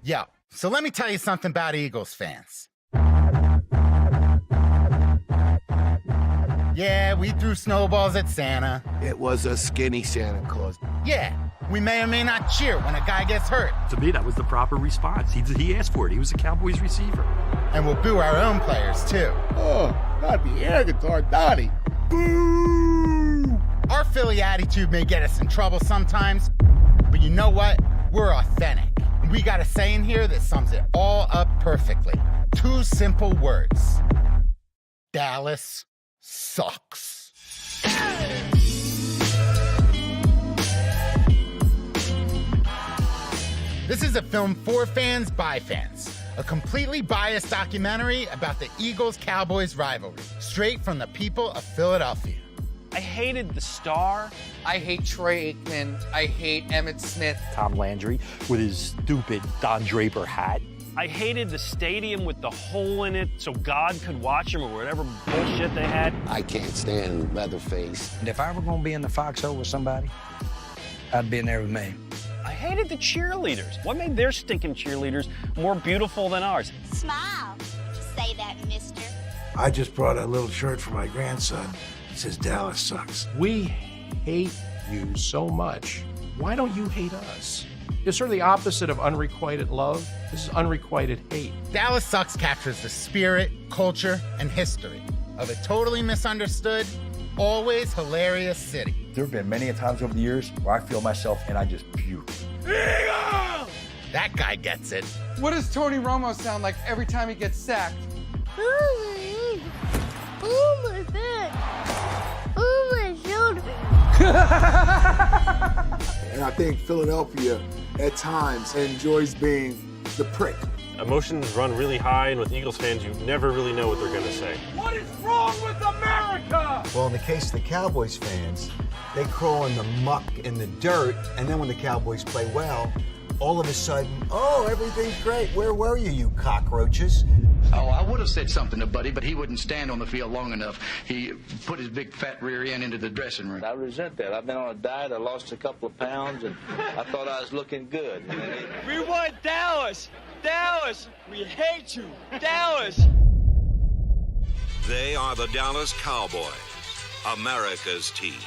Yo, so let me tell you something about Eagles fans. Yeah, we threw snowballs at Santa. It was a skinny Santa Claus. Yeah, we may or may not cheer when a guy gets hurt. To me, that was the proper response. He asked for it. He was a Cowboys receiver. And we'll boo our own players, too. Oh, not the air guitar, Donnie. Boo! Our Philly attitude may get us in trouble sometimes, but you know what? We're authentic. And we got a saying here that sums it all up perfectly. 2 simple words. Dallas sucks. This is a film for fans by fans. A completely biased documentary about the Eagles-Cowboys rivalry, straight from the people of Philadelphia. I hated the star. I hate Troy Aikman. I hate Emmitt Smith. Tom Landry with his stupid Don Draper hat. I hated the stadium with the hole in it so God could watch him or whatever bullshit they had. I can't stand Leatherface. And if I were going to be in the foxhole with somebody, I'd be in there with me. I hated the cheerleaders. What made their stinking cheerleaders more beautiful than ours? Smile. Say that, mister. I just brought a little shirt for my grandson. It says Dallas sucks. We hate you so much. Why don't you hate us? It's sort of the opposite of unrequited love. This is unrequited hate. Dallas Sucks captures the spirit, culture, and history of a totally misunderstood, always hilarious city. There have been many times over the years where I feel myself and I just puke. Eagle! That guy gets it. What does Tony Romo sound like every time he gets sacked? Oh my back. Oh my shoulder. And I think Philadelphia, at times, enjoys being the prick. Emotions run really high, and with Eagles fans, you never really know what they're going to say. What is wrong with America? Well, in the case of the Cowboys fans, they crawl in the muck and the dirt, and then when the Cowboys play well, all of a sudden, oh, everything's great. Where were you cockroaches? Oh, I would have said something to Buddy, but he wouldn't stand on the field long enough. He put his big fat rear end into the dressing room. I resent that. I've been on a diet. I lost a couple of pounds, and I thought I was looking good. We want Dallas. Dallas, we hate you. Dallas. They are the Dallas Cowboys, America's team.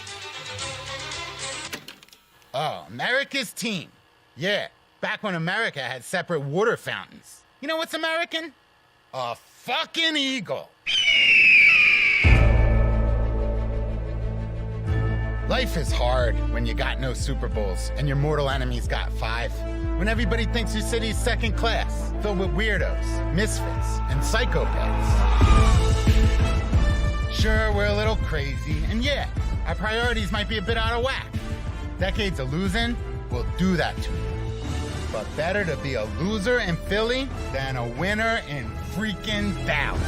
Oh, America's team. Yeah, back when America had separate water fountains. You know what's American? A fucking eagle. Life is hard when you got no Super Bowls and your mortal enemy's got 5. When everybody thinks your city's second class, filled with weirdos, misfits, and psychopaths. Sure, we're a little crazy, and yeah, our priorities might be a bit out of whack. Decades of losing will do that to you. But better to be a loser in Philly than a winner in freaking Dallas.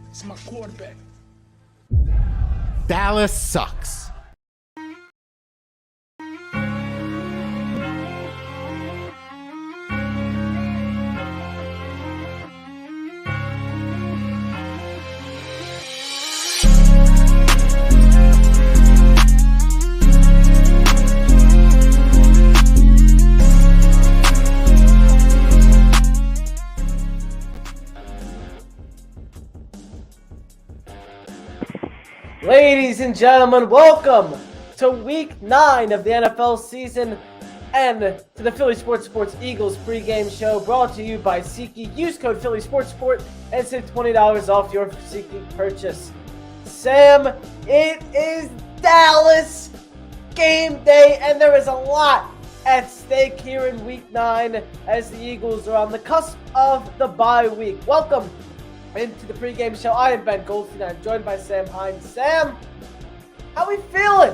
It's my quarterback. Dallas sucks. Ladies and gentlemen, welcome to Week 9 of the NFL season and to the Philly Sports Eagles pregame show brought to you by SeatGeek. Use code PhillySportsSport and save $20 off your SeatGeek purchase. Sam, it is Dallas game day, and there is a lot at stake here in Week 9 as the Eagles are on the cusp of the bye week. Welcome into the pregame show. I am Ben Goldstein. I'm joined by Sam Hines. Sam, how we feeling?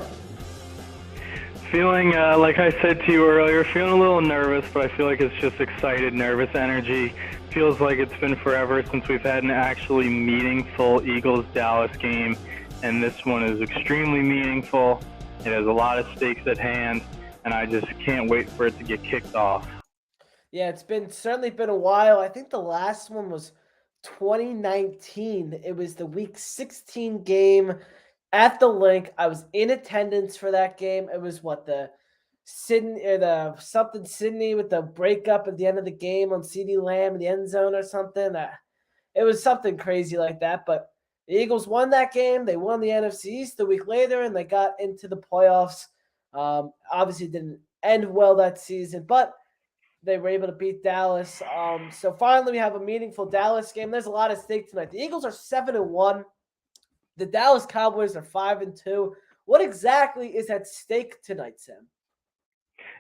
Feeling, like I said to you earlier, feeling a little nervous, but I feel like it's just excited, nervous energy. Feels like it's been forever since we've had an actually meaningful Eagles-Dallas game, and this one is extremely meaningful. It has a lot of stakes at hand, and I just can't wait for it to get kicked off. Yeah, it's certainly been a while. I think the last one was 2019. It was the Week 16 game at the Link. I was in attendance for that game. It was Sydney with the breakup at the end of the game on CeeDee Lamb in the end zone or something. It was something crazy like that. But the Eagles won that game. They won the NFC East a week later, and they got into the playoffs. Obviously, didn't end well that season, but they were able to beat Dallas. So finally, we have a meaningful Dallas game. There's a lot at stake tonight. The Eagles are 7-1. The Dallas Cowboys are 5-2. What exactly is at stake tonight, Sam?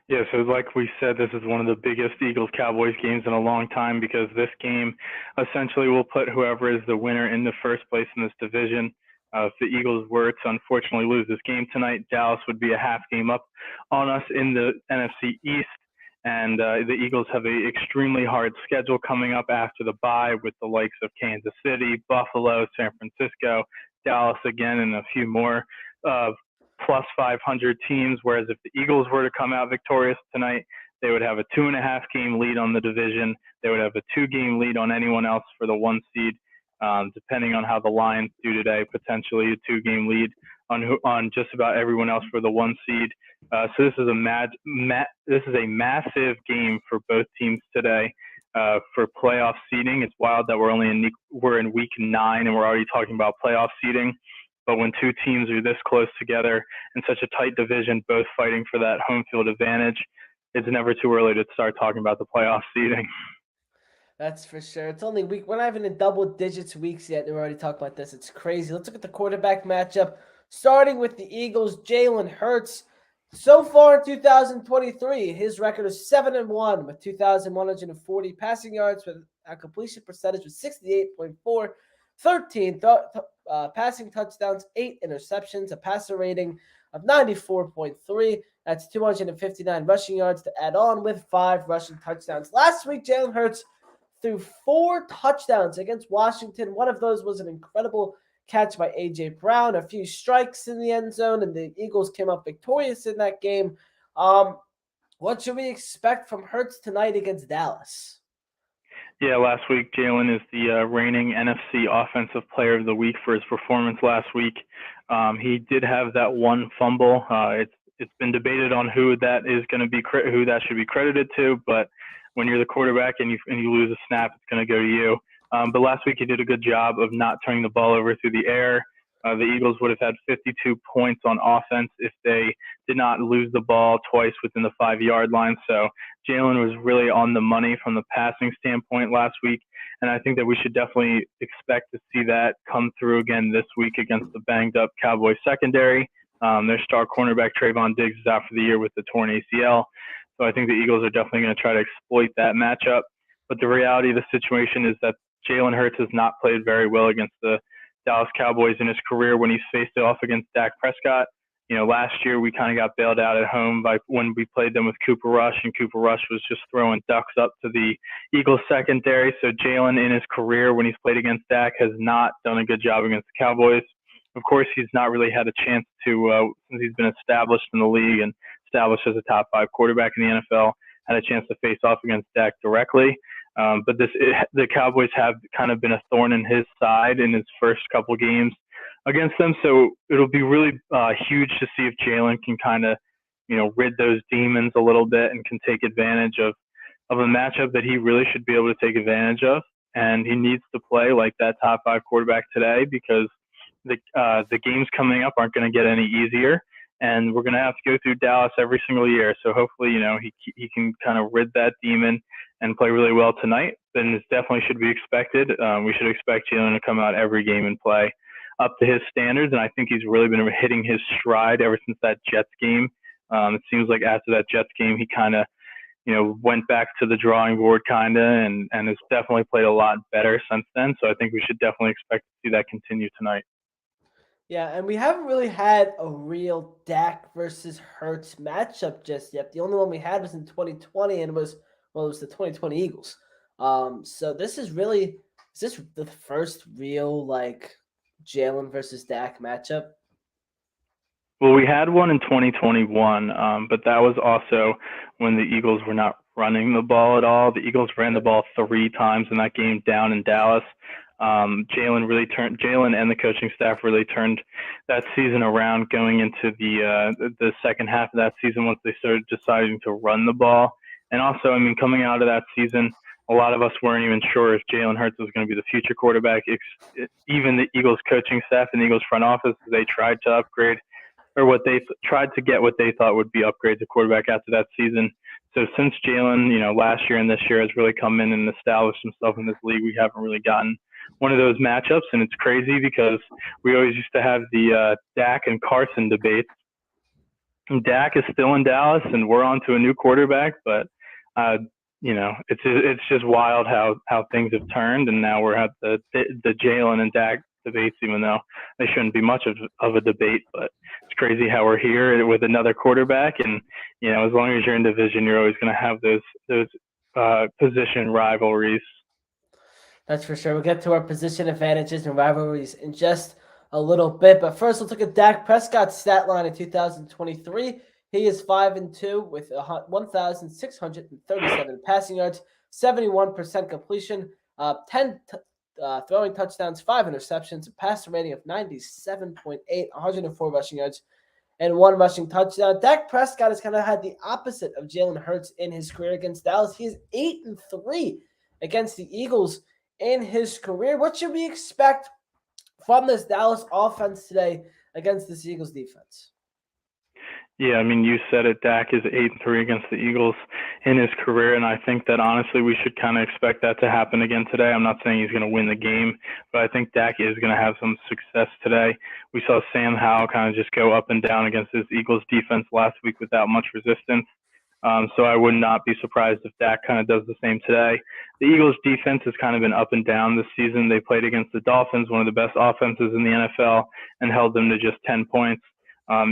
Yeah, so like we said, this is one of the biggest Eagles-Cowboys games in a long time because this game essentially will put whoever is the winner in the first place in this division. If the Eagles were to unfortunately lose this game tonight, Dallas would be a half game up on us in the NFC East. And the Eagles have an extremely hard schedule coming up after the bye with the likes of Kansas City, Buffalo, San Francisco, Dallas again, and a few more plus 500 teams. Whereas if the Eagles were to come out victorious tonight, they would have a 2.5 game lead on the division. They would have a 2-game lead on anyone else for the 1 seed. Depending on how the Lions do today, potentially a 2-game lead on just about everyone else for the 1 seed. So this is a massive game for both teams today for playoff seeding. It's wild that we're in week 9 and we're already talking about playoff seeding. But when two teams are this close together in such a tight division, both fighting for that home field advantage, it's never too early to start talking about the playoff seeding. That's for sure. It's only week. We're not even in double digits weeks yet. We're already talking about this. It's crazy. Let's look at the quarterback matchup. Starting with the Eagles, Jalen Hurts. So far in 2023, his record is 7-1 with 2,140 passing yards with a completion percentage of 68.4, 13 passing touchdowns, 8 interceptions, a passer rating of 94.3. That's 259 rushing yards to add on with 5 rushing touchdowns. Last week, Jalen Hurts threw 4 touchdowns against Washington. One of those was an incredible catch by A.J. Brown, a few strikes in the end zone, and the Eagles came up victorious in that game. What should we expect from Hurts tonight against Dallas? Yeah, last week, Jalen is the reigning NFC Offensive Player of the Week for his performance last week. He did have that one fumble. It's been debated on who that should be credited to, but when you're the quarterback and you lose a snap, it's going to go to you. But last week he did a good job of not turning the ball over through the air. The Eagles would have had 52 points on offense if they did not lose the ball twice within the 5-yard line. So Jalen was really on the money from the passing standpoint last week. And I think that we should definitely expect to see that come through again this week against the banged up Cowboys secondary. Their star cornerback Trayvon Diggs is out for the year with the torn ACL. So I think the Eagles are definitely going to try to exploit that matchup. But the reality of the situation is that Jalen Hurts has not played very well against the Dallas Cowboys in his career when he's faced it off against Dak Prescott. You know, last year we kind of got bailed out at home by when we played them with Cooper Rush, and Cooper Rush was just throwing ducks up to the Eagles secondary. So Jalen in his career when he's played against Dak has not done a good job against the Cowboys. Of course, he's not really had a chance to, since he's been established in the league and established as a top 5 quarterback in the NFL, had a chance to face off against Dak directly. But the Cowboys have kind of been a thorn in his side in his first couple games against them. So it'll be really huge to see if Jalen can kind of, rid those demons a little bit and can take advantage of a matchup that he really should be able to take advantage of. And he needs to play like that top 5 quarterback today because the games coming up aren't going to get any easier. And we're going to have to go through Dallas every single year. So hopefully, he can kind of rid that demon and play really well tonight. Then this definitely should be expected. We should expect Jalen to come out every game and play up to his standards. And I think he's really been hitting his stride ever since that Jets game. It seems like after that Jets game, he kind of, went back to the drawing board kind of and has definitely played a lot better since then. So I think we should definitely expect to see that continue tonight. Yeah, and we haven't really had a real Dak versus Hurts matchup just yet. The only one we had was in 2020, and it was the 2020 Eagles. So this is this the first real Jalen versus Dak matchup? Well, we had one in 2021, but that was also when the Eagles were not running the ball at all. The Eagles ran the ball 3 times in that game down in Dallas. Jalen and the coaching staff really turned that season around going into the second half of that season once they started deciding to run the ball. And also, I mean, coming out of that season, a lot of us weren't even sure if Jalen Hurts was going to be the future quarterback. Even the Eagles coaching staff and the Eagles front office, they tried to upgrade, or tried to get what they thought would be upgrades to quarterback after that season. So since Jalen, last year and this year has really come in and established himself in this league, we haven't really gotten one of those matchups. And it's crazy because we always used to have the Dak and Carson debates. And Dak is still in Dallas, and we're on to a new quarterback, but it's just wild how things have turned, and now we're at the Jalen and Dak debates, even though they shouldn't be much of a debate. But it's crazy how we're here with another quarterback, and as long as you're in division, you're always going to have those position rivalries. That's for sure. We'll get to our position advantages and rivalries in just a little bit, but first let's look at Dak Prescott's stat line in 2023. He is 5-2 with 1,637 passing yards, 71% completion, 10 throwing touchdowns, 5 interceptions, a passer rating of 97.8, 104 rushing yards, and 1 rushing touchdown. Dak Prescott has kind of had the opposite of Jalen Hurts in his career against Dallas. He is 8-3 against the Eagles in his career. What should we expect from this Dallas offense today against this Eagles defense? Yeah, I mean, you said it. Dak is 8-3 against the Eagles in his career, and I think that honestly we should kind of expect that to happen again today. I'm not saying he's going to win the game, but I think Dak is going to have some success today. We saw Sam Howell kind of just go up and down against this Eagles defense last week without much resistance. So I would not be surprised if Dak kind of does the same today. The Eagles defense has kind of been up and down this season. They played against the Dolphins, one of the best offenses in the NFL, and held them to just 10 points.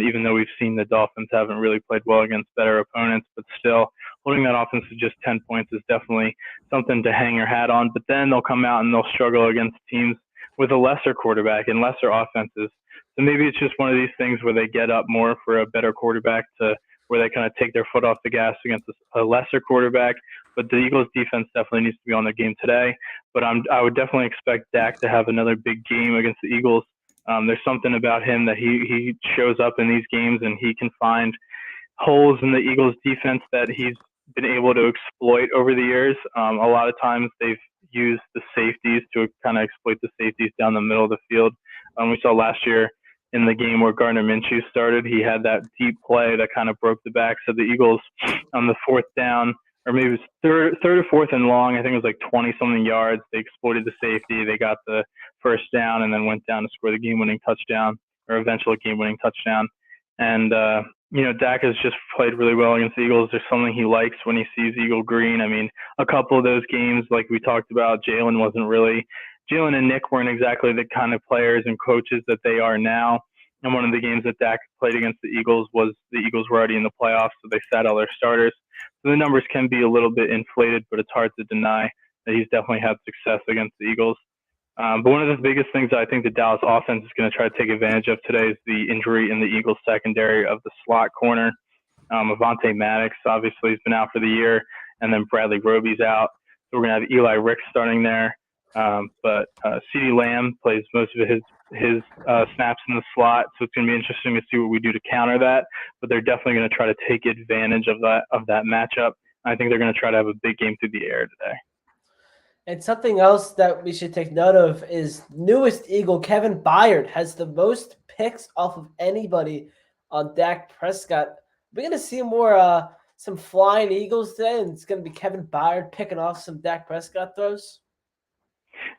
Even though we've seen the Dolphins haven't really played well against better opponents, but still holding that offense to just 10 points is definitely something to hang your hat on. But then they'll come out and they'll struggle against teams with a lesser quarterback and lesser offenses. So maybe it's just one of these things where they get up more for a better quarterback to where they kind of take their foot off the gas against a lesser quarterback. But the Eagles defense definitely needs to be on their game today. But I would definitely expect Dak to have another big game against the Eagles. There's something about him that he shows up in these games and he can find holes in the Eagles defense that he's been able to exploit over the years. A lot of times they've used the safeties to kind of exploit the safeties down the middle of the field. We saw last year in the game where Gardner Minshew started, he had that deep play that kind of broke the backs of the Eagles on the fourth down, or maybe it was third or fourth and long. I think it was like 20-something yards. They exploited the safety. They got the first down and then went down to score the game-winning touchdown, or eventual game-winning touchdown. And, Dak has just played really well against the Eagles. There's something he likes when he sees Eagle Green. I mean, a couple of those games, like we talked about, Jalen and Nick weren't exactly the kind of players and coaches that they are now. And one of the games that Dak played against the Eagles was the Eagles were already in the playoffs, so they sat all their starters. So the numbers can be a little bit inflated, but it's hard to deny that he's definitely had success against the Eagles. But one of the biggest things that I think the Dallas offense is going to try to take advantage of today is the injury in the Eagles secondary of the slot corner. Avonte Maddox, obviously, has been out for the year, and then Bradley Roby's out. So we're going to have Eli Ricks starting there. But CeeDee Lamb plays most of his snaps in the slot, so it's going to be interesting to see what we do to counter that. But they're definitely going to try to take advantage of that matchup. I think they're going to try to have a big game through the air today. And something else that we should take note of is newest Eagle Kevin Byard has the most picks off of anybody on Dak Prescott. We're going to see more some flying Eagles today, and it's going to be Kevin Byard picking off some Dak Prescott throws.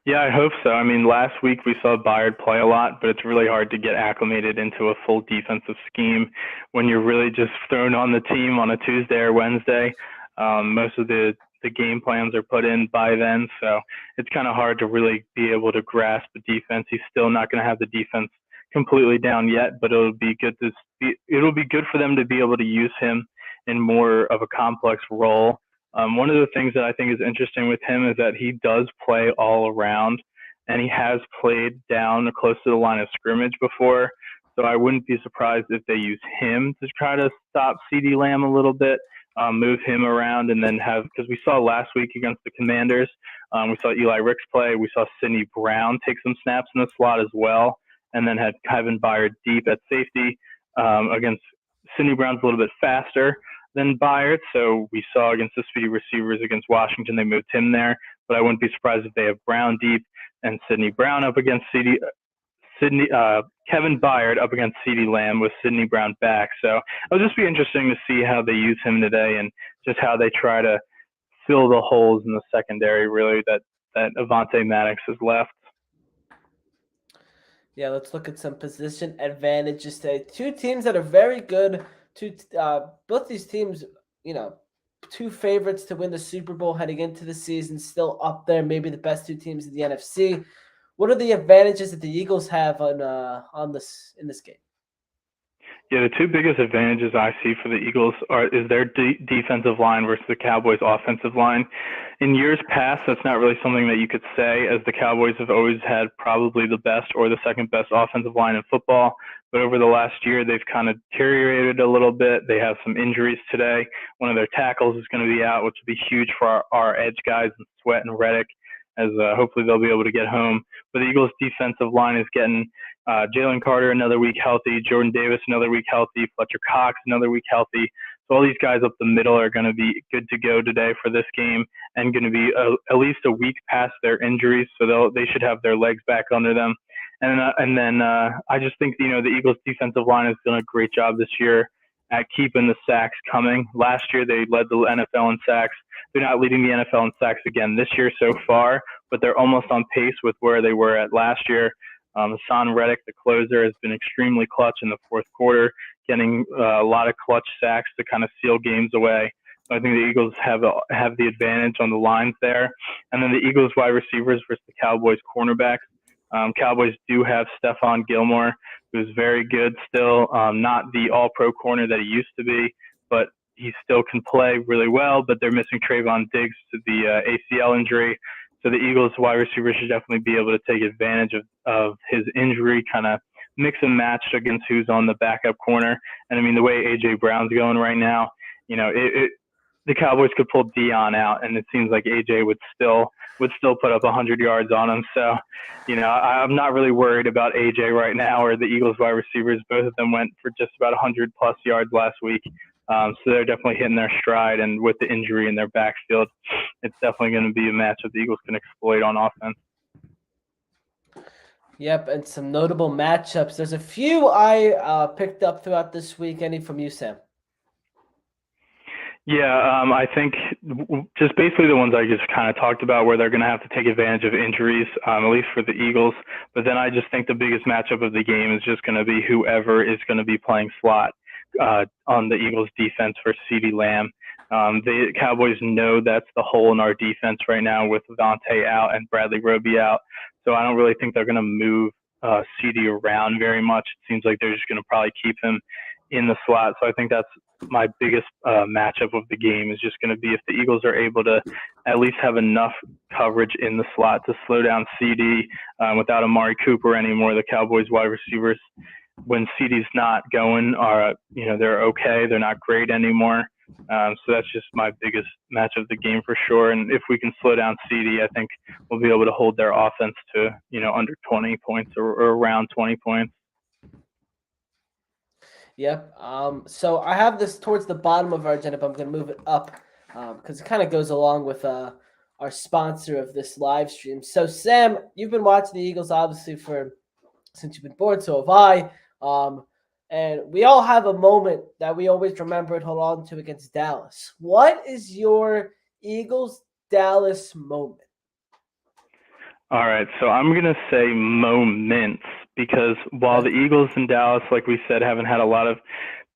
Yeah, I hope so. I mean, last week we saw Byard play a lot, but it's really hard to get acclimated into a full defensive scheme when you're really just thrown on the team on a Tuesday or Wednesday. Most of the game plans are put in by then, so it's kind of hard to really be able to grasp the defense. He's still not going to have the defense completely down yet, but it'll be good for them to be able to use him in more of a complex role. One of the things that I think is interesting with him is that he does play all around, and he has played down close to the line of scrimmage before. So I wouldn't be surprised if they use him to try to stop CeeDee Lamb a little bit. move him around, and then because we saw last week against the Commanders, we saw Eli Ricks play. We saw Sidney Brown take some snaps in the slot as well, and then had Kevin Byard deep at safety against Sidney Brown's a little bit faster than Byard, so we saw against the speedy receivers against Washington, they moved him there. But I wouldn't be surprised if they have Brown deep and Sidney Brown up against Kevin Byard up against CeeDee Lamb with Sidney Brown back. So it'll just be interesting to see how they use him today and just how they try to fill the holes in the secondary, really, that Avonte Maddox has left. Yeah, let's look at some position advantages today. Two teams that are very good. Both these teams, two favorites to win the Super Bowl heading into the season, still up there, maybe the best two teams in the NFC. What are the advantages that the Eagles have in this game? Yeah, the two biggest advantages I see for the Eagles is their defensive line versus the Cowboys' offensive line. In years past, that's not really something that you could say, as the Cowboys have always had probably the best or the second best offensive line in football. But over the last year, they've kind of deteriorated a little bit. They have some injuries today. One of their tackles is going to be out, which will be huge for our edge guys, Sweat and Reddick, as hopefully they'll be able to get home. But the Eagles' defensive line is getting Jalen Carter another week healthy, Jordan Davis another week healthy, Fletcher Cox another week healthy. So all these guys up the middle are going to be good to go today for this game and going to be at least a week past their injuries. So they should have their legs back under them. And then I just think, the Eagles' defensive line has done a great job this year at keeping the sacks coming. Last year, they led the NFL in sacks. They're not leading the NFL in sacks again this year so far, but they're almost on pace with where they were at last year. Hassan Reddick, the closer, has been extremely clutch in the fourth quarter, getting a lot of clutch sacks to kind of seal games away. So I think the Eagles have the advantage on the lines there. And then the Eagles wide receivers versus the Cowboys cornerbacks. Cowboys do have Stephon Gilmore, who's very good still, not the all-pro corner that he used to be, but he still can play really well, but they're missing Trayvon Diggs to the ACL injury. So the Eagles wide receivers should definitely be able to take advantage of his injury, kind of mix and match against who's on the backup corner. And I mean, the way A.J. Brown's going right now, the Cowboys could pull Dion out, and it seems like A.J. would still put up 100 yards on him. So, I'm not really worried about A.J. right now or the Eagles wide receivers. Both of them went for just about 100-plus yards last week. So they're definitely hitting their stride, and with the injury in their backfield, it's definitely going to be a matchup the Eagles can exploit on offense. Yep, and some notable matchups. There's a few I picked up throughout this week. Any from you, Sam? Yeah, I think just basically the ones I just kind of talked about where they're going to have to take advantage of injuries, at least for the Eagles. But then I just think the biggest matchup of the game is just going to be whoever is going to be playing slot on the Eagles defense for CeeDee Lamb. The Cowboys know that's the hole in our defense right now with Avonte out and Bradley Roby out. So I don't really think they're going to move CeeDee around very much. It seems like they're just going to probably keep him in the slot. So I think that's my biggest matchup of the game, is just going to be if the Eagles are able to at least have enough coverage in the slot to slow down CeeDee without Amari Cooper anymore. The Cowboys wide receivers, when CeeDee's not going, they're okay. They're not great anymore. So that's just my biggest match of the game for sure. And if we can slow down CeeDee, I think we'll be able to hold their offense to, under 20 points or around 20 points. Yep. So I have this towards the bottom of our agenda, but I'm going to move it up because it kind of goes along with our sponsor of this live stream. So, Sam, you've been watching the Eagles, obviously, since you've been born, so have I. And we all have a moment that we always remember and hold on to against Dallas. What is your Eagles-Dallas moment? All right, so I'm going to say moments, because while the Eagles and Dallas, like we said, haven't had a lot of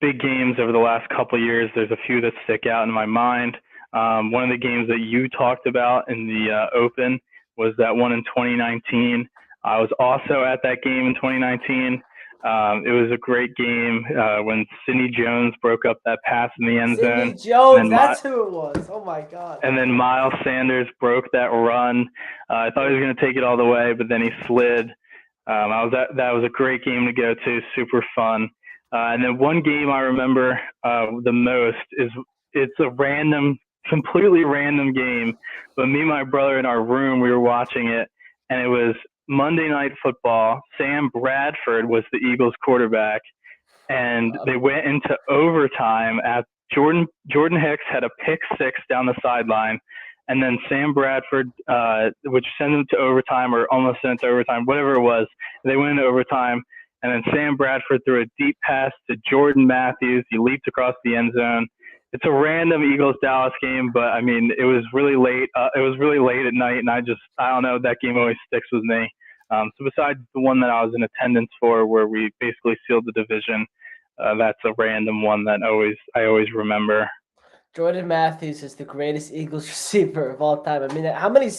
big games over the last couple of years, there's a few that stick out in my mind. One of the games that you talked about in the Open was that one in 2019. I was also at that game in 2019. It was a great game when Sidney Jones broke up that pass in the end zone. Sidney Jones, that's who it was. Oh, my God. And then Miles Sanders broke that run. I thought he was going to take it all the way, but then he slid. That was a great game to go to, super fun. And then one game I remember the most it's a random, completely random game. But me and my brother in our room, we were watching it, and it was Monday Night Football. Sam Bradford was the Eagles quarterback, and they went into overtime. At Jordan Hicks had a pick six down the sideline, and then Sam Bradford, which sent them to overtime or almost sent to overtime, whatever it was. They went into overtime, and then Sam Bradford threw a deep pass to Jordan Matthews. He leaped across the end zone. It's a random Eagles-Dallas game, but, I mean, it was really late. It was really late at night, and I don't know, that game always sticks with me. So besides the one that I was in attendance for where we basically sealed the division, that's a random one that I always remember. Jordan Matthews is the greatest Eagles receiver of all time. I mean, how many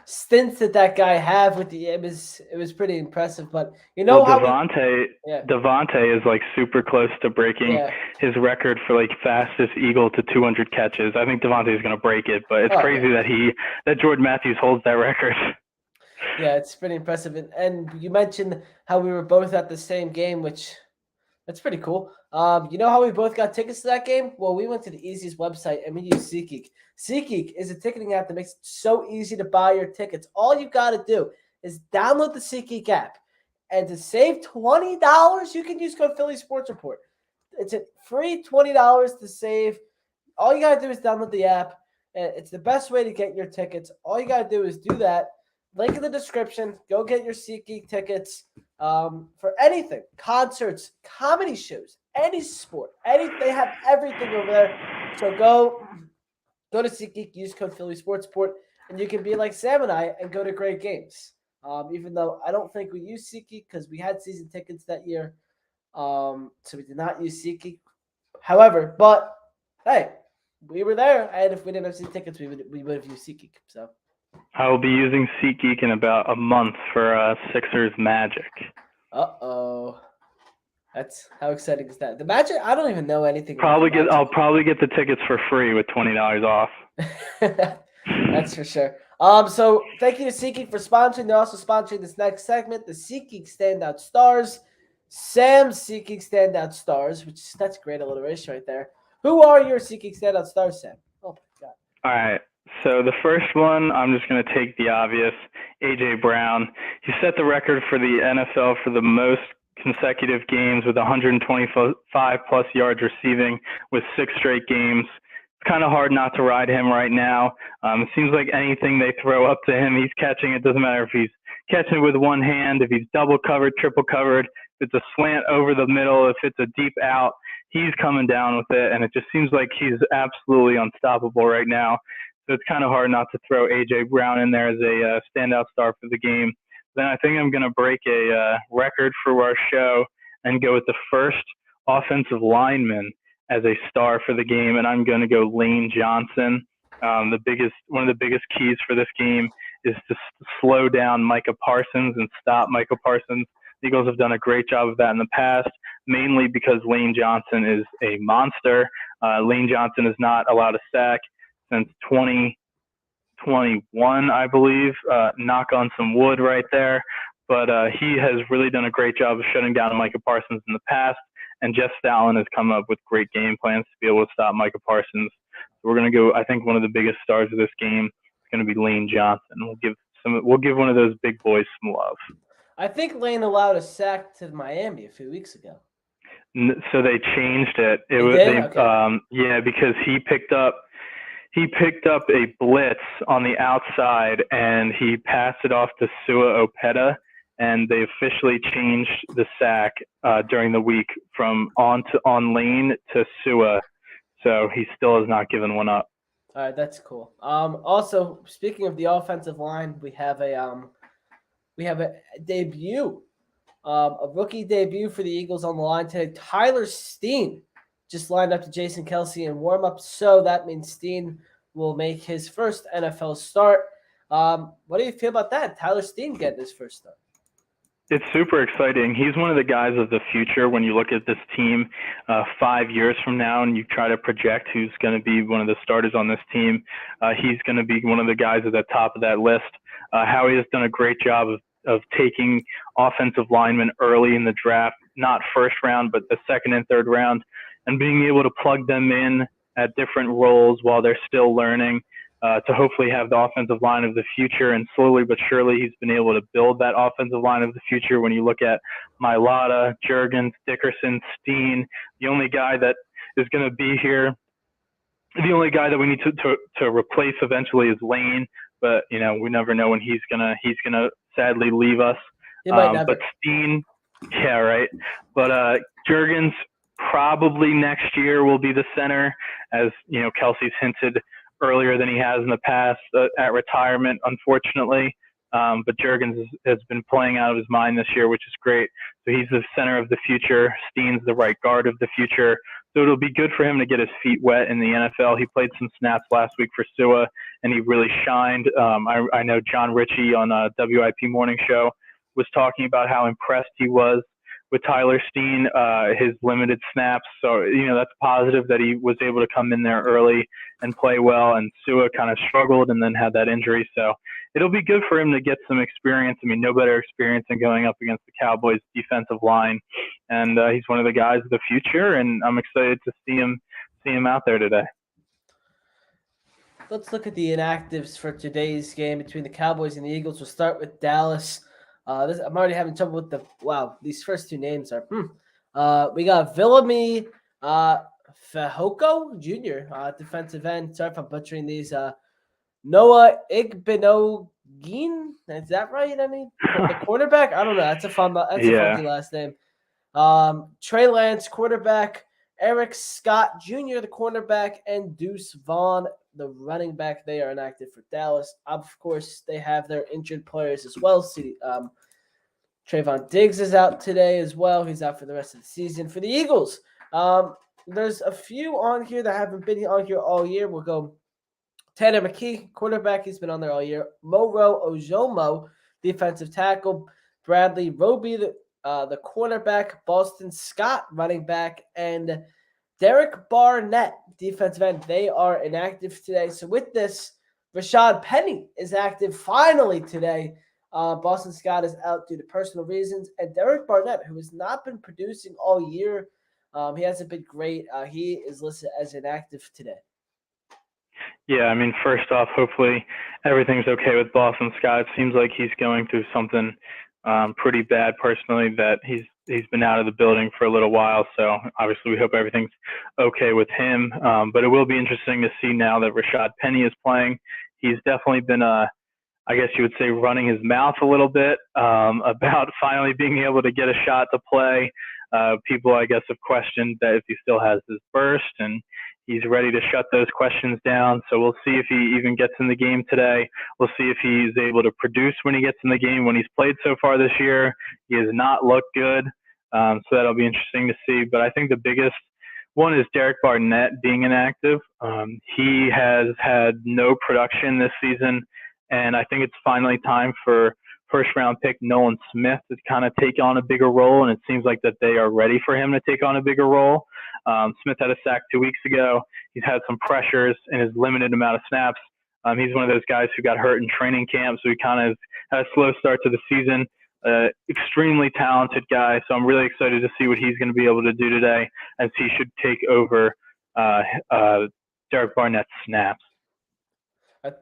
stints did that guy have with the? It was pretty impressive. But you know how Devontae is like super close to breaking his record for like fastest Eagle to 200 catches. I think Devontae is going to break it, but it's crazy that Jordan Matthews holds that record. Yeah, it's pretty impressive. And you mentioned how we were both at the same game, which that's pretty cool. You know how we both got tickets to that game? Well, we went to the easiest website, and we used SeatGeek. SeatGeek is a ticketing app that makes it so easy to buy your tickets. All you got to do is download the SeatGeek app, and to save $20, you can use code Philly Sports Report. It's a free $20 to save. All you got to do is download the app, and it's the best way to get your tickets. All you got to do is do that. Link in the description. Go get your SeatGeek tickets for anything, concerts, comedy shows, any sport, they have everything over there. So go to SeatGeek, use code Philly Sports Report, and you can be like Sam and I and go to great games. Even though I don't think we used SeatGeek because we had season tickets that year, so we did not use SeatGeek. However, but hey, we were there, and if we didn't have season tickets, we would have used SeatGeek. So. I will be using SeatGeek in about a month for Sixers Magic. Uh-oh. That's how exciting is that? The Magic, I don't even know anything. I'll probably get the tickets for free with $20 off. That's for sure. So thank you to SeatGeek for sponsoring. They're also sponsoring this next segment, the SeatGeek Standout Stars. Sam's SeatGeek Standout Stars, that's great alliteration right there. Who are your SeatGeek Standout Stars, Sam? Oh my God. All right. So the first one, I'm just going to take the obvious, A.J. Brown. He set the record for the NFL for the most consecutive games with 125-plus yards receiving with 6 straight games. It's kind of hard not to ride him right now. It seems like anything they throw up to him, he's catching. It doesn't matter if he's catching it with one hand, if he's double covered, triple covered, if it's a slant over the middle, if it's a deep out, he's coming down with it. And it just seems like he's absolutely unstoppable right now. So it's kind of hard not to throw A.J. Brown in there as a standout star for the game. Then I think I'm going to break a record for our show and go with the first offensive lineman as a star for the game, and I'm going to go Lane Johnson. One of the biggest keys for this game is to slow down Micah Parsons and stop Micah Parsons. The Eagles have done a great job of that in the past, mainly because Lane Johnson is a monster. Lane Johnson is not allowed a sack since 2021, I believe. Knock on some wood right there. But he has really done a great job of shutting down Micah Parsons in the past, and Jeff Stalin has come up with great game plans to be able to stop Micah Parsons. So we're going to go, I think one of the biggest stars of this game is going to be Lane Johnson. We'll give one of those big boys some love. I think Lane allowed a sack to Miami a few weeks ago. So they changed it. Because he picked up a blitz on the outside and he passed it off to Sua Opeta, and they officially changed the sack during the week from on Lane to Sua. So he still has not given one up. All right, that's cool. Also, speaking of the offensive line, we have a debut, a rookie debut for the Eagles on the line today. Tyler Steen just lined up to Jason Kelsey in warm-up, so that means Steen will make his first NFL start. What do you feel about that? Tyler Steen getting his first start. It's super exciting. He's one of the guys of the future when you look at this team 5 years from now and you try to project who's going to be one of the starters on this team. He's going to be one of the guys at the top of that list. Howie has done a great job of taking offensive linemen early in the draft, not first round, but the second and third round, and being able to plug them in at different roles while they're still learning to hopefully have the offensive line of the future. And slowly but surely, he's been able to build that offensive line of the future. When you look at Mailata, Juergens, Dickerson, Steen, the only guy that is going to be here, the only guy that we need to replace eventually is Lane. But, we never know when he's gonna sadly leave us. But Steen, yeah, right. But Juergens probably next year will be the center, as Kelsey's hinted earlier than he has in the past at retirement, unfortunately. But Juergens has been playing out of his mind this year, which is great. So he's the center of the future. Steen's the right guard of the future. So it'll be good for him to get his feet wet in the NFL. He played some snaps last week for Sua, and he really shined. I know John Ritchie on a WIP Morning Show was talking about how impressed he was with Tyler Steen, his limited snaps. So, that's positive that he was able to come in there early and play well, and Sua kind of struggled and then had that injury. So it'll be good for him to get some experience. I mean, no better experience than going up against the Cowboys defensive line. And he's one of the guys of the future, and I'm excited to see him out there today. Let's look at the inactives for today's game between the Cowboys and the Eagles. We'll start with Dallas. I'm already having trouble with these first two names are. We got Villamy Fehoko Jr., defensive end. Sorry if I'm butchering these. Noah Igbenogin, is that right? The quarterback? I don't know. That's a funky last name. Trey Lance, quarterback. Eric Scott Jr., the cornerback, and Deuce Vaughn, the running back. They are inactive for Dallas. Of course, they have their injured players as well. Trayvon Diggs is out today as well. He's out for the rest of the season. For the Eagles, there's a few on here that haven't been on here all year. We'll go Tanner McKee, quarterback. He's been on there all year. Moro Ojomo, defensive tackle. Bradley Roby, the cornerback. Boston Scott, running back. And Derek Barnett, defensive end. They are inactive today. So with this, Rashad Penny is active finally today. Boston Scott is out due to personal reasons. And Derek Barnett, who has not been producing all year, he hasn't been great. He is listed as inactive today. Yeah, I mean, first off, hopefully everything's okay with Boston Scott. It seems like he's going through something pretty bad personally, that he's been out of the building for a little while. So obviously we hope everything's okay with him. But it will be interesting to see now that Rashad Penny is playing. He's definitely been, I guess you would say, running his mouth a little bit about finally being able to get a shot to play. People, I guess, have questioned that if he still has his burst, and he's ready to shut those questions down. So we'll see if he even gets in the game today. We'll see if he's able to produce when he gets in the game. When he's played so far this year, he has not looked good. So that'll be interesting to see. But I think the biggest one is Derek Barnett being inactive. He has had no production this season, and I think it's finally time for first-round pick Nolan Smith to kind of take on a bigger role, and it seems like that they are ready for him to take on a bigger role. Smith had a sack 2 weeks ago. He's had some pressures in his limited amount of snaps. He's one of those guys who got hurt in training camp, so he kind of had a slow start to the season. Extremely talented guy, so I'm really excited to see what he's going to be able to do today, as he should take over Derek Barnett's snaps.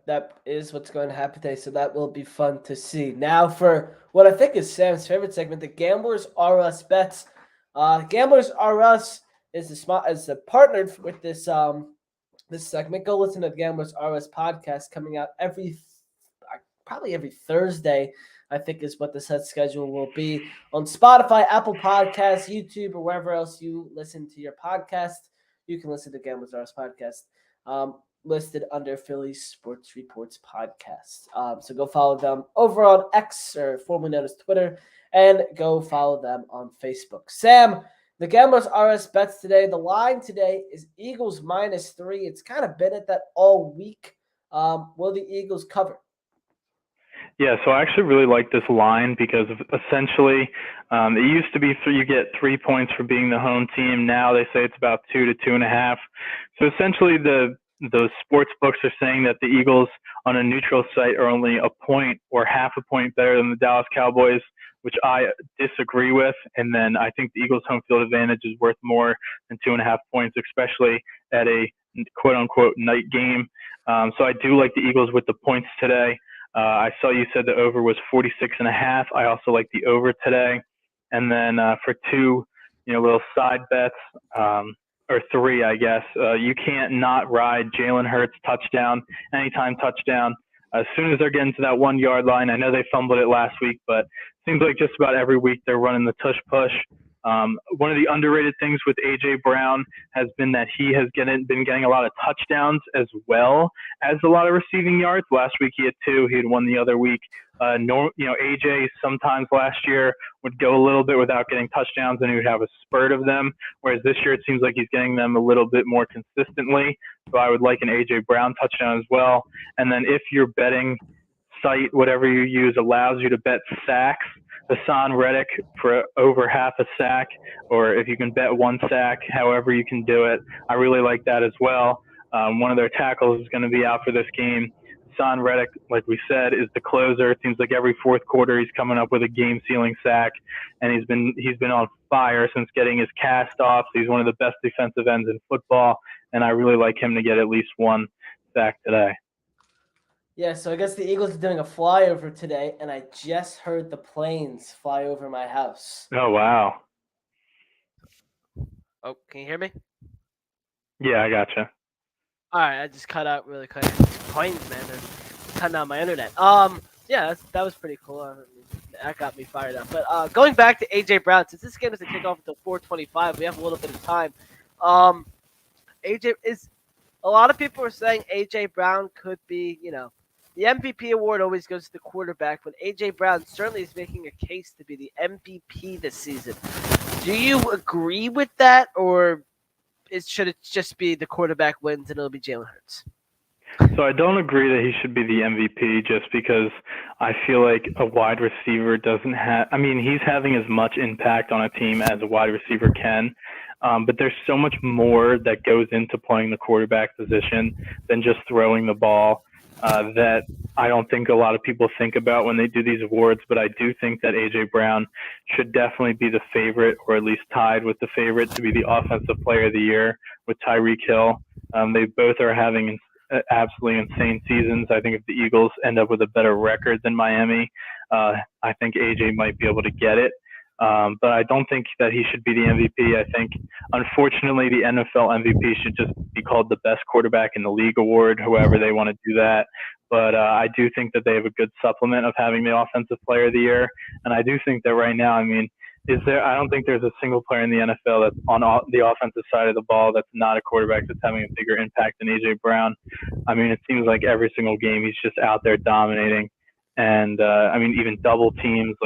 That is what's going to happen today, so that will be fun to see. Now for what I think is Sam's favorite segment, the Gamblers R Us Bets. Gamblers R Us is partnered with this this segment. Go listen to the Gamblers R Us podcast coming out probably every Thursday, I think is what the set schedule will be on Spotify, Apple Podcasts, YouTube, or wherever else you listen to your podcast. You can listen to Gamblers R Us podcast. Listed under Philly Sports Reports podcast. So go follow them over on X, or formerly known as Twitter, and go follow them on Facebook. Sam, the Gamblers R Us Bets today. The line today is Eagles -3. It's kind of been at that all week. Will the Eagles cover? Yeah, so I actually really like this line because essentially it used to be you get 3 points for being the home team. Now they say it's about 2 to 2.5. So essentially those sports books are saying that the Eagles on a neutral site are only a point or half a point better than the Dallas Cowboys, which I disagree with. And then I think the Eagles' home field advantage is worth more than 2.5 points, especially at a quote-unquote night game. So I do like the Eagles with the points today. I saw you said the over was 46.5. I also like the over today. And then for two, little side bets, or three, I guess, you can't not ride Jalen Hurts touchdown, anytime touchdown. As soon as they're getting to that 1 yard line, I know they fumbled it last week, but it seems like just about every week they're running the tush push. One of the underrated things with A.J. Brown has been that he has been getting a lot of touchdowns as well as a lot of receiving yards. Last week he had 2. He had 1 the other week. A.J. sometimes last year would go a little bit without getting touchdowns and he would have a spurt of them, whereas this year it seems like he's getting them a little bit more consistently. So I would like an A.J. Brown touchdown as well. And then if your betting site, whatever you use, allows you to bet sacks, Hassan Reddick for over half a sack, or if you can bet 1 sack, however you can do it. I really like that as well. One of their tackles is going to be out for this game. Hassan Reddick, like we said, is the closer. It seems like every fourth quarter he's coming up with a game-sealing sack, and he's been on fire since getting his cast off. So he's one of the best defensive ends in football, and I really like him to get at least 1 sack today. Yeah, so I guess the Eagles are doing a flyover today, and I just heard the planes fly over my house. Oh, wow. Oh, can you hear me? Yeah, I gotcha. All right, I just cut out really quick. Planes, man, they're cutting out my internet. Yeah, that was pretty cool. That got me fired up. But going back to A.J. Brown, since this game doesn't kick off until 4:25, we have a little bit of time. A lot of people are saying A.J. Brown could be, the MVP award always goes to the quarterback, but A.J. Brown certainly is making a case to be the MVP this season. Do you agree with that, or should it just be the quarterback wins and it'll be Jalen Hurts? So I don't agree that he should be the MVP just because I feel like a wide receiver doesn't have – he's having as much impact on a team as a wide receiver can. But there's so much more that goes into playing the quarterback position than just throwing the ball that I don't think a lot of people think about when they do these awards. But I do think that A.J. Brown should definitely be the favorite, or at least tied with the favorite to be the Offensive Player of the Year with Tyreek Hill. They both are having absolutely insane seasons. I think if the Eagles end up with a better record than Miami, I think A.J. might be able to get it. But I don't think that he should be the MVP. I think, unfortunately, the NFL MVP should just be called the best quarterback in the league award, however they want to do that. But I do think that they have a good supplement of having the Offensive Player of the Year. And I do think that right now, I don't think there's a single player in the NFL that's on the offensive side of the ball that's not a quarterback that's having a bigger impact than A.J. Brown. It seems like every single game he's just out there dominating. And, even double teams,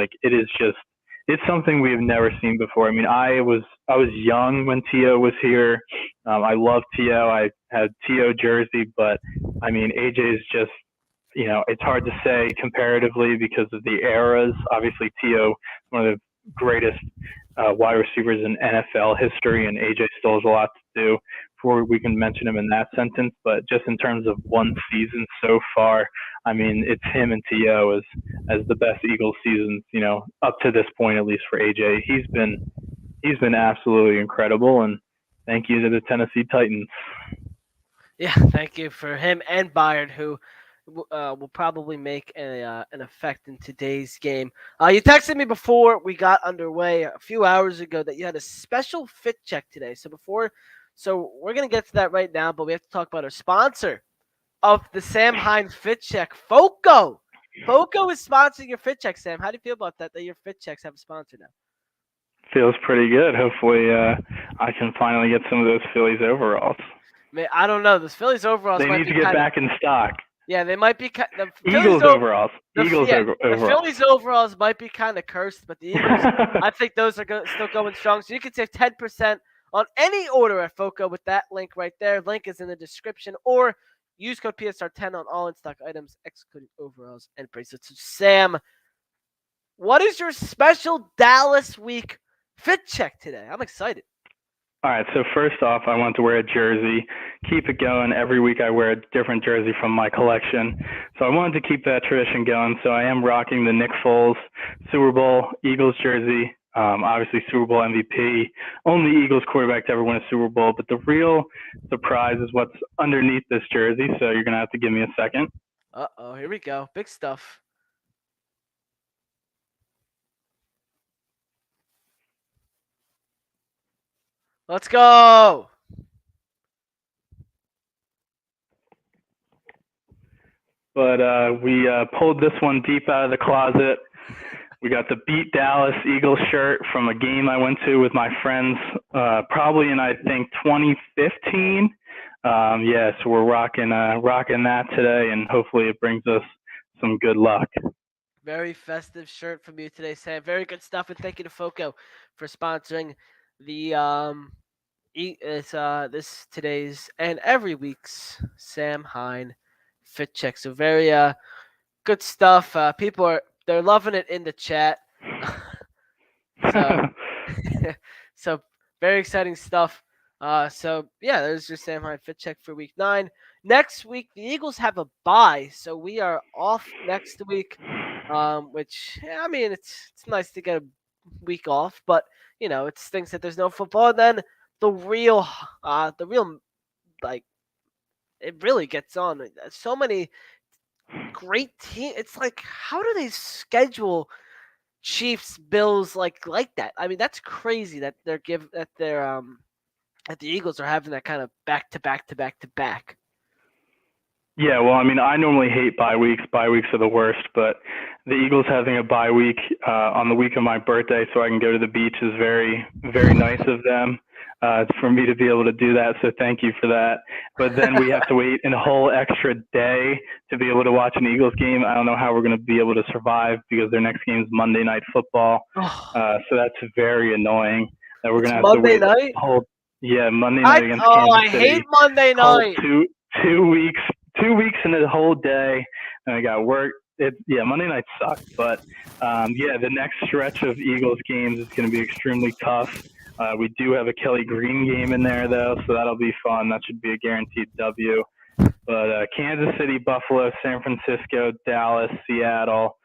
it's something we have never seen before. I was young when T.O. was here. I love T.O. I had T.O. jersey, but A.J. is just, it's hard to say comparatively because of the eras. Obviously, T.O. one of the greatest wide receivers in NFL history, and A.J. still has a lot to do before we can mention him in that sentence. But just in terms of one season so far, it's him and T.O. as the best Eagles seasons, up to this point, at least for A.J. He's been absolutely incredible, and thank you to the Tennessee Titans. Yeah, thank you for him and Byard, who will probably make an effect in today's game. You texted me before we got underway a few hours ago that you had a special fit check today. So we're going to get to that right now, but we have to talk about our sponsor of the Sam Hines Fit Check, FOCO. FOCO is sponsoring your fit check, Sam. How do you feel about that your fit checks have a sponsor now? Feels pretty good. Hopefully I can finally get some of those Phillies overalls. Man, I don't know. Those Phillies overalls They need to get back in stock. Yeah, they might be the Eagles overalls. overalls. The Phillies overalls might be kind of cursed, but the Eagles, I think those are still going strong. So you can save 10% on any order at FOCO with that link right there. Link is in the description, or use code PSR10 on all in-stock items, excluding overalls and bracelets. So Sam, what is your special Dallas week fit check today? I'm excited. All right, so first off, I want to wear a jersey. Keep it going. Every week I wear a different jersey from my collection. So I wanted to keep that tradition going. So I am rocking the Nick Foles Super Bowl Eagles jersey. Obviously, Super Bowl MVP, only Eagles quarterback to ever win a Super Bowl. But the real surprise is what's underneath this jersey. So you're gonna have to give me a second. Uh-oh, here we go. Big stuff. Let's go. But we pulled this one deep out of the closet. We got the Beat Dallas Eagles shirt from a game I went to with my friends, probably in, I think, 2015. Yeah, so we're rocking that today, and hopefully it brings us some good luck. Very festive shirt from you today, Sam. Very good stuff, and thank you to Foco for sponsoring the this today's and every week's Sam Hine Fit Check. So very good stuff. People they're loving it in the chat. So so very exciting stuff. So yeah, there's your Sam Hine Fit Check for week 9. Next week the Eagles have a bye, so we are off next week. Which I mean it's nice to get a week off, but you know it stinks that there's no football. And then the real like it really gets on. So many great teams. It's like how do they schedule Chiefs Bills like that? I mean that's crazy that they're that the Eagles are having that kind of back to back. Yeah, well, I mean, I normally hate bye weeks. Bye weeks are the worst, but the Eagles having a bye week on the week of my birthday so I can go to the beach is very, very nice of them for me to be able to do that. So thank you for that. But then we have to wait a whole extra day to be able to watch an Eagles game. I don't know how we're going to be able to survive because their next game is Monday Night Football. So that's very annoying that we're going to have Monday to wait Monday night against Kansas City. I hate Monday night. 2 weeks. 2 weeks and a whole day, and I got work. Monday night sucked, but the next stretch of Eagles games is going to be extremely tough. We do have a Kelly Green game in there, though, so that'll be fun. That should be a guaranteed W. But Kansas City, Buffalo, San Francisco, Dallas, Seattle,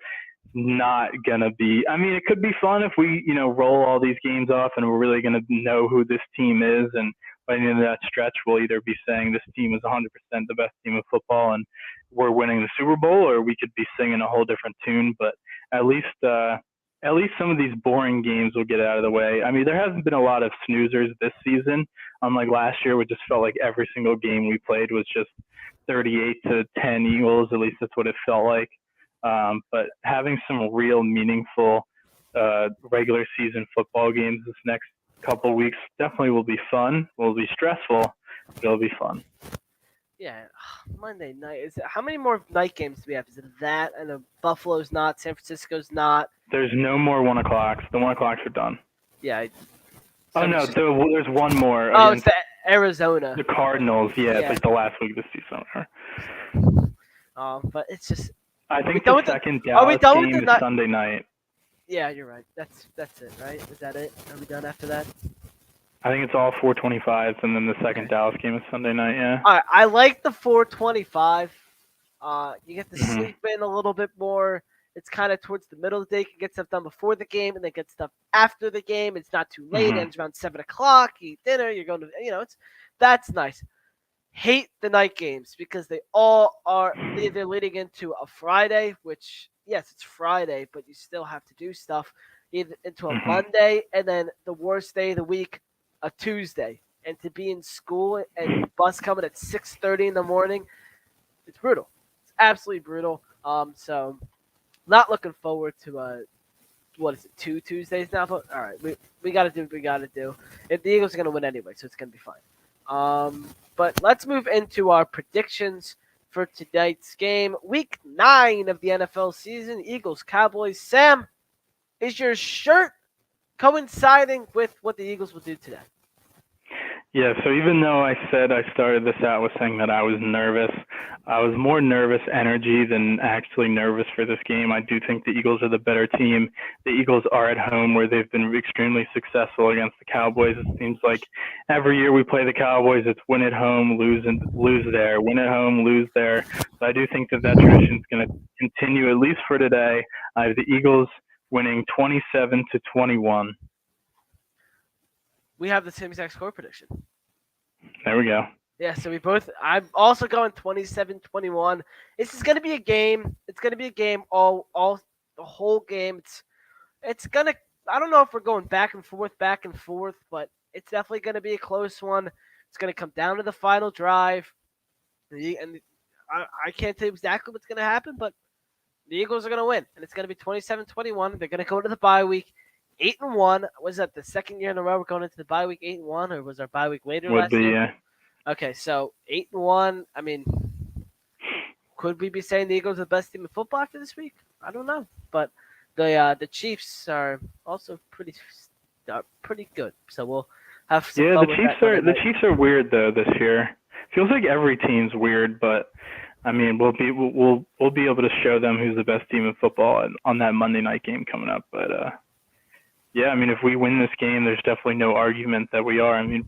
not going to be – I mean, it could be fun if we, roll all these games off and we're really going to know who this team is, and by the end of that stretch, we'll either be saying this team is 100% the best team of football and we're winning the Super Bowl, or we could be singing a whole different tune. But at least some of these boring games will get out of the way. I mean, there hasn't been a lot of snoozers this season, unlike last year, which just felt like every single game we played was just 38-10 Eagles. At least that's what it felt like. But having some real meaningful regular season football games this next couple weeks definitely will be fun. Will be stressful, but it'll be fun. Yeah, Monday night. How many more night games do we have? Is it that? I know Buffalo's not. San Francisco's not. There's no more 1 o'clocks. The 1 o'clocks are done. Yeah. There's one more. Oh, it's the Arizona. The Cardinals. Yeah, it's like the last week of the season. But it's just. I think the second Dallas game is Sunday night. Yeah, you're right. That's it, right? Is that it? Are we done after that? I think it's all 4:25s, and then the second Dallas game is Sunday night. Yeah. All right, I like the 4:25. You get to sleep in a little bit more. It's kind of towards the middle of the day. You can get stuff done before the game, and then get stuff after the game. It's not too late. It ends around 7 o'clock. You eat dinner. You're going to, that's nice. Hate the night games because they all are either leading into a Friday, which yes, it's Friday, but you still have to do stuff, either into a Monday, and then the worst day of the week, a Tuesday. And to be in school and bus coming at 6:30 in the morning, it's brutal. It's absolutely brutal. So not looking forward to what is it, 2 Tuesdays now? But all right, we got to do what we got to do. If the Eagles are going to win anyway, so it's going to be fine. But let's move into our predictions for tonight's game. Week 9 of the NFL season, Eagles, Cowboys. Sam, is your shirt coinciding with what the Eagles will do today? Yeah, so even though I said I started this out with saying that I was nervous, I was more nervous energy than actually nervous for this game. I do think the Eagles are the better team. The Eagles are at home where they've been extremely successful against the Cowboys. It seems like every year we play the Cowboys, it's win at home, lose there, win at home, lose there. So I do think that tradition is going to continue, at least for today. I have the Eagles winning 27-21. We have the same exact score prediction. There we go. Yeah, so I'm also going 27-21. This is going to be a game. It's going to be a game all the whole game. It's going to, I don't know if we're going back and forth, but it's definitely going to be a close one. It's going to come down to the final drive. And I can't tell you exactly what's going to happen, but the Eagles are going to win. And it's going to be 27-21. They're going to go to the bye week 8-1. Was that the second year in a row we're going into the bye week 8-1, or was our bye week later last year? Yeah. Okay, so 8-1. I mean, could we be saying the Eagles are the best team in football after this week? I don't know, but the Chiefs are also pretty good. So we'll have some fun with that. The Chiefs are weird though this year. Feels like every team's weird, but I mean we'll be able to show them who's the best team in football on that Monday night game coming up. But yeah, I mean if we win this game, there's definitely no argument that we are. I mean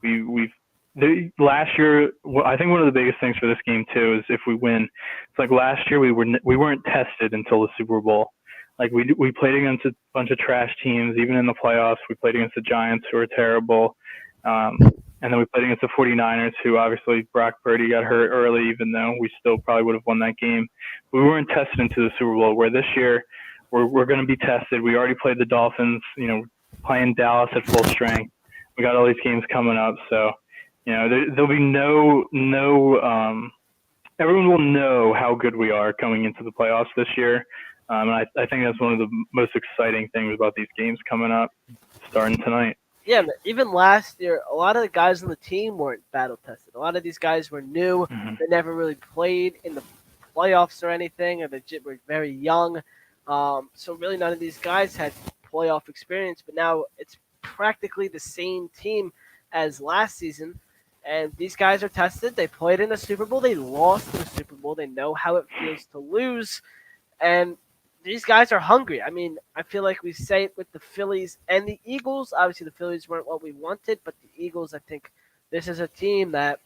last year, I think one of the biggest things for this game too is if we win. It's like last year we weren't tested until the Super Bowl. Like we played against a bunch of trash teams. Even in the playoffs, we played against the Giants, who are terrible. And then we played against the 49ers, who obviously Brock Purdy got hurt early, even though we still probably would have won that game. We weren't tested into the Super Bowl, where this year we're going to be tested. We already played the Dolphins, playing Dallas at full strength. We got all these games coming up, so there'll be everyone will know how good we are going into the playoffs this year. And I think that's one of the most exciting things about these games coming up, starting tonight. Yeah, even last year, a lot of the guys on the team weren't battle tested. A lot of these guys were new. Mm-hmm. They never really played in the playoffs or anything, or they were very young. So really none of these guys had playoff experience, but now it's practically the same team as last season. And these guys are tested. They played in the Super Bowl. They lost in the Super Bowl. They know how it feels to lose. And these guys are hungry. I mean, I feel like we say it with the Phillies and the Eagles. Obviously, the Phillies weren't what we wanted, but the Eagles, I think this is a team that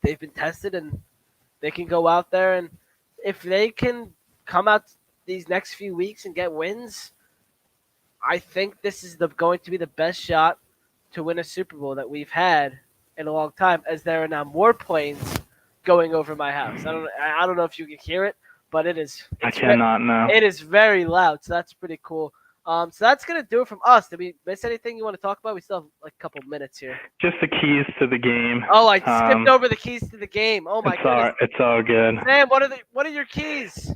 they've been tested and they can go out there. And if they can come out these next few weeks and get wins, I think this is going to be the best shot to win a Super Bowl that we've had in a long time, as there are now more planes going over my house. I don't know if you can hear it, but it is. I cannot know. It is very loud, so that's pretty cool. So that's going to do it from us. Did we miss anything you want to talk about? We still have like a couple minutes here. Just the keys to the game. Oh, I skipped over the keys to the game. Oh, my goodness. It's all good. Sam, what are your keys?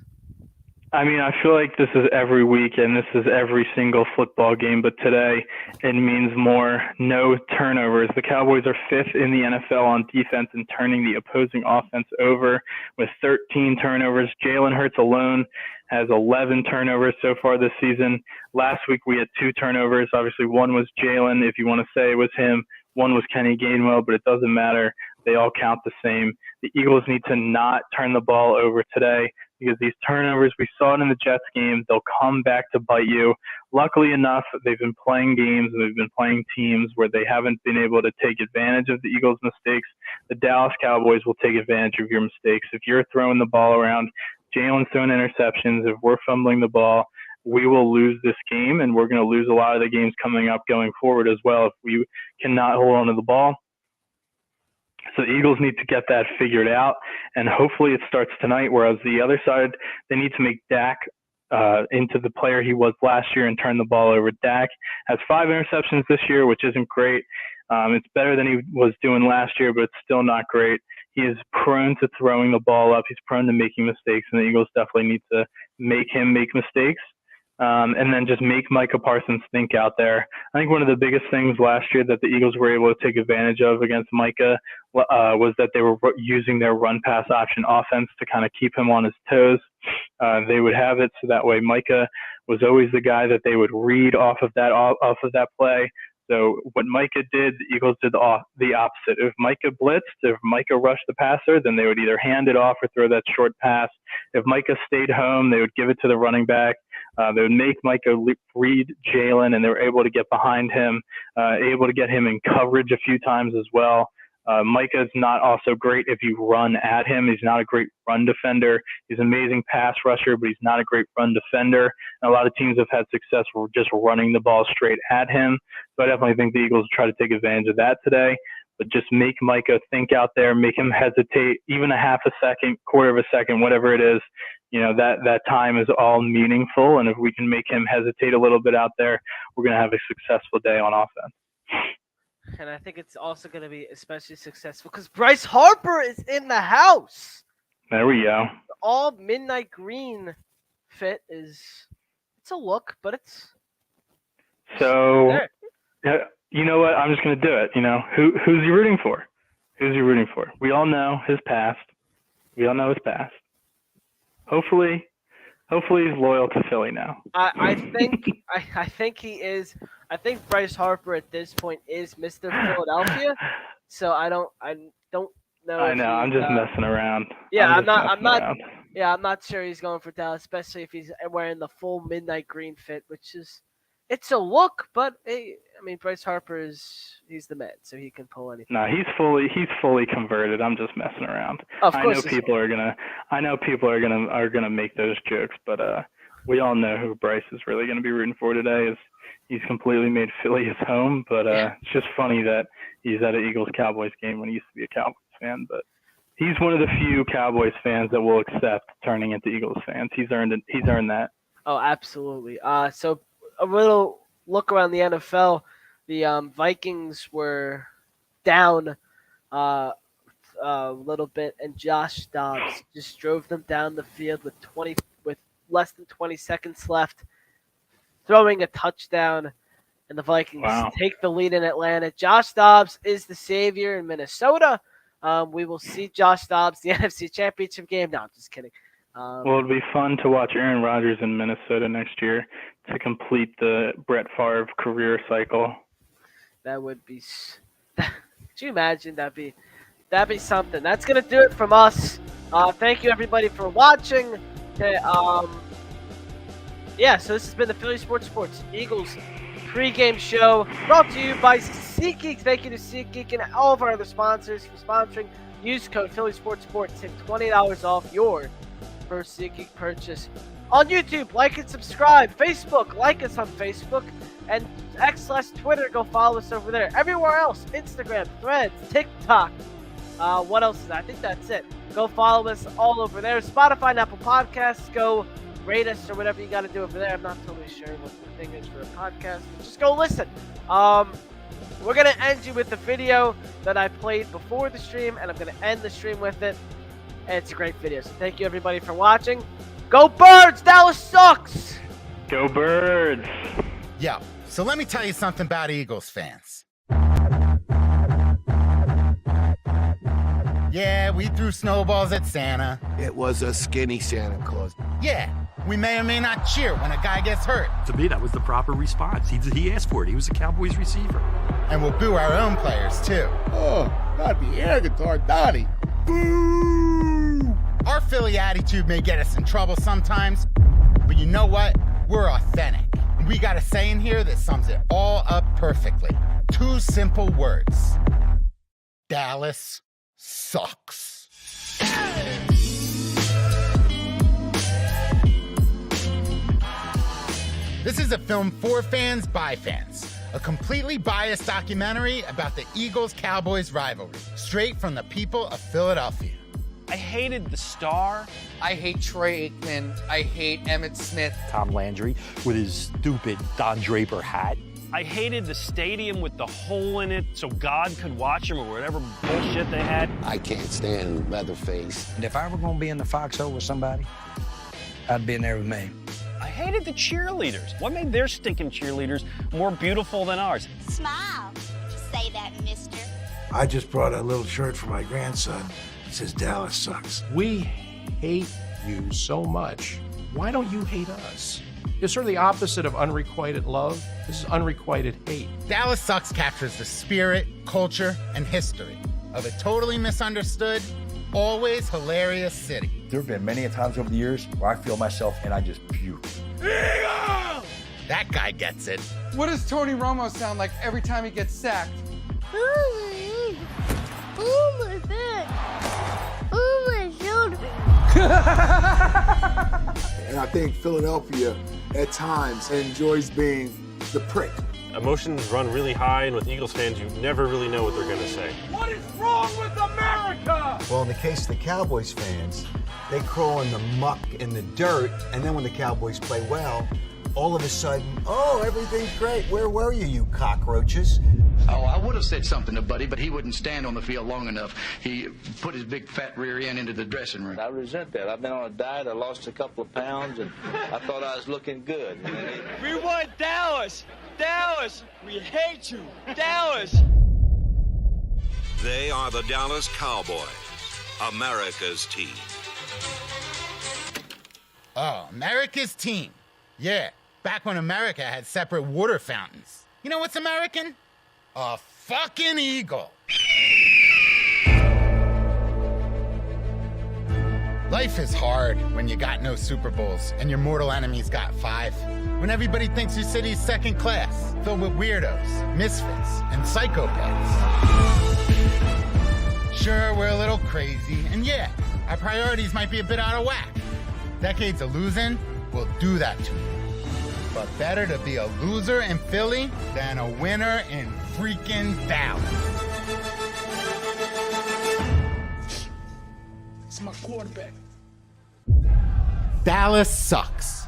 I mean, I feel like this is every week and this is every single football game, but today it means more. No turnovers. The Cowboys are 5th in the NFL on defense and turning the opposing offense over with 13 turnovers. Jalen Hurts alone has 11 turnovers so far this season. Last week we had 2 turnovers. Obviously, one was Jalen, if you want to say it was him. One was Kenny Gainwell, but it doesn't matter. They all count the same. The Eagles need to not turn the ball over today, because these turnovers, we saw it in the Jets game, they'll come back to bite you. Luckily enough, they've been playing games and they've been playing teams where they haven't been able to take advantage of the Eagles' mistakes. The Dallas Cowboys will take advantage of your mistakes. If you're throwing the ball around, Jalen's throwing interceptions, if we're fumbling the ball, we will lose this game, and we're going to lose a lot of the games coming up going forward as well if we cannot hold on to the ball. So the Eagles need to get that figured out, and hopefully it starts tonight, whereas the other side, they need to make Dak into the player he was last year and turn the ball over. Dak has 5 interceptions this year, which isn't great. It's better than he was doing last year, but it's still not great. He is prone to throwing the ball up. He's prone to making mistakes, and the Eagles definitely need to make him make mistakes. And then just make Micah Parsons think out there. I think one of the biggest things last year that the Eagles were able to take advantage of against Micah was that they were using their run-pass option offense to kind of keep him on his toes. They would have it so that way Micah was always the guy that they would read off of that play. So what Micah did, the Eagles did the opposite. If Micah blitzed, if Micah rushed the passer, then they would either hand it off or throw that short pass. If Micah stayed home, they would give it to the running back. They would make Micah read Jalen, and they were able to get behind him, able to get him in coverage a few times as well. Micah's not also great if you run at him. He's not a great run defender. He's an amazing pass rusher, but he's not a great run defender. And a lot of teams have had success just running the ball straight at him. So I definitely think the Eagles try to take advantage of that today. But just make Micah think out there, make him hesitate, even a half a second, quarter of a second, whatever it is. That time is all meaningful. And if we can make him hesitate a little bit out there, we're going to have a successful day on offense. And I think it's also going to be especially successful because Bryce Harper is in the house. There we go. The all midnight green fit it's a look, but it's so. You know what? I'm just going to do it. Who's he rooting for? Who's he rooting for? We all know his past. Hopefully he's loyal to Philly now. I think he is. I think Bryce Harper at this point is Mr. Philadelphia. So I don't know. I know. I'm just messing around. Yeah, I'm not. Yeah, I'm not sure he's going for Dallas, especially if he's wearing the full midnight green fit, which is. It's a look, but Bryce Harper he's the man, so he can pull anything. No, he's fully converted. I'm just messing around. Of course, I know people are gonna make those jokes, but we all know who Bryce is really gonna be rooting for today. He's completely made Philly his home, but it's just funny that he's at an Eagles-Cowboys game when he used to be a Cowboys fan, but he's one of the few Cowboys fans that will accept turning into Eagles fans. He's earned that. Oh, absolutely. So. A little look around the NFL. The Vikings were down a little bit, and Josh Dobbs just drove them down the field with less than 20 seconds left, throwing a touchdown, and the Vikings take the lead in Atlanta. Josh Dobbs is the savior in Minnesota. We will see Josh Dobbs the NFC Championship game. No, I'm just kidding. Well, it'll be fun to watch Aaron Rodgers in Minnesota next year to complete the Brett Favre career cycle. That would be. Could you imagine? That'd be something. That's gonna do it from us. Thank you everybody for watching. Okay, so this has been the Philly Sports Eagles pregame show brought to you by SeatGeek. Thank you to SeatGeek and all of our other sponsors for sponsoring. Use code Philly Sports. Take $20 off your first SeatGeek purchase. On YouTube, like and subscribe. Facebook, like us on Facebook. And X/Twitter, go follow us over there. Everywhere else, Instagram, Threads, TikTok. What else is that? I think that's it. Go follow us all over there. Spotify and Apple Podcasts. Go rate us or whatever you got to do over there. I'm not totally sure what the thing is for a podcast. Just go listen. We're going to end you with the video that I played before the stream, and I'm going to end the stream with it. And it's a great video. So thank you, everybody, for watching. Go Birds! Dallas sucks! Go Birds! Yo, so let me tell you something about Eagles fans. Yeah, we threw snowballs at Santa. It was a skinny Santa Claus. Yeah, we may or may not cheer when a guy gets hurt. To me, that was the proper response. He asked for it. He was a Cowboys receiver. And we'll boo our own players, too. Oh, that'd be air guitar Donnie. Boo! Our Philly attitude may get us in trouble sometimes, but you know what? We're authentic. And we got a saying here that sums it all up perfectly. 2 simple words. Dallas sucks. This is a film for fans by fans. A completely biased documentary about the Eagles-Cowboys rivalry, straight from the people of Philadelphia. I hated the star. I hate Troy Aikman. I hate Emmitt Smith. Tom Landry with his stupid Don Draper hat. I hated the stadium with the hole in it so God could watch him or whatever bullshit they had. I can't stand Leatherface. And if I were going to be in the foxhole with somebody, I'd be in there with me. I hated the cheerleaders. What made their stinking cheerleaders more beautiful than ours? Smile. Say that, mister. I just brought a little shirt for my grandson. It says Dallas sucks. We hate you so much. Why don't you hate us? It's sort of the opposite of unrequited love. This is unrequited hate. Dallas Sucks captures the spirit, culture, and history of a totally misunderstood, always hilarious city. There have been many times over the years where I feel myself and I just puke. Eagle! That guy gets it. What does Tony Romo sound like every time he gets sacked? Oh, my back. Oh, my shoulder. And I think Philadelphia, at times, enjoys being the prick. Emotions run really high, and with Eagles fans, you never really know what they're going to say. What is wrong with America? Well, in the case of the Cowboys fans, they crawl in the muck and the dirt, and then when the Cowboys play well, all of a sudden, oh, everything's great. Where were you cockroaches? Oh, I would have said something to Buddy, but he wouldn't stand on the field long enough. He put his big fat rear end into the dressing room. I resent that. I've been on a diet. I lost a couple of pounds, and I thought I was looking good. We want Dallas. Dallas, we hate you. Dallas. They are the Dallas Cowboys, America's team. Oh, America's team. Yeah, back when America had separate water fountains. You know what's American? A fucking eagle. Life is hard when you got no Super Bowls and your mortal enemy's got 5. When everybody thinks your city's second class, filled with weirdos, misfits, and psychopaths. Sure, we're a little crazy, and yeah, our priorities might be a bit out of whack. Decades of losing will do that to you. But better to be a loser in Philly than a winner in freaking Dallas. It's my quarterback. Dallas sucks.